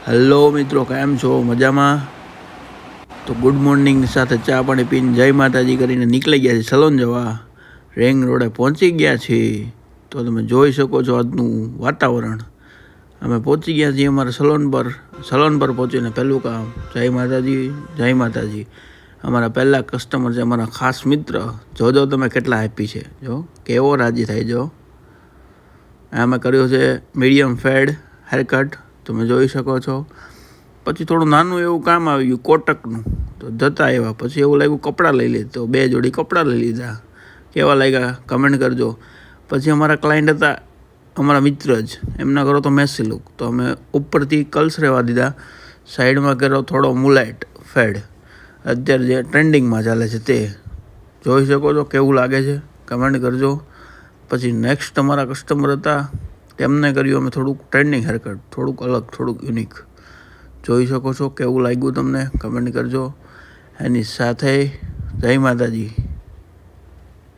Hello મિત્રો, કેમ છો? મજામાં? તો ગુડ મોર્નિંગ સાથે ચા પાણી પીને જય માતાજી કરીને નીકળી ગયા છે સલોન જવા. રેંગ રોડે પહોંચી ગયા છીએ. તો તમે જોઈ શકો છો આજનું વાતાવરણ. અમે પહોંચી ગયા છીએ અમારા સલોન પર પહોંચીને પહેલું કામ જય માતાજી, જય માતાજી. અમારા પહેલાં કસ્ટમર છે, અમારા ખાસ મિત્ર. જોજો તમે કેટલા હેપી છે, જો કેવો રાજી થાય. જો અમે કર્યો છે મીડિયમ ફેડ હેરકટ, તમે જોઈ શકો છો. પછી થોડું નાનું એવું કામ આવી ગયું કોટકનું, તો જતા આવ્યા. પછી એવું લાગ્યું કપડાં લઈ લે, તો 2 જોડી કપડાં લઈ લીધા. કેવા લાગ્યા કમેન્ટ કરજો. પછી અમારા ક્લાયન્ટ હતા અમારા મિત્ર જ, એમના કરો તો મેસી લુક, તો અમે ઉપરથી કલ્સ રહેવા દીધા, સાઈડમાં કર્યો થોડો મુલાઇટ ફેડ. અત્યારે જે ટ્રેન્ડિંગમાં ચાલે છે તે જોઈ શકો છો. કેવું લાગે છે કમેન્ટ કરજો. પછી નેક્સ્ટ અમારા કસ્ટમર હતા, તેમને કર્યું અમે થોડુંક ટ્રેન્ડિંગ હેરકટ, થોડુંક અલગ, થોડુંક યુનિક. જોઈ શકો છો કેવું લાગ્યું તમને કમેન્ટ કરજો. એની સાથે જય માતાજી.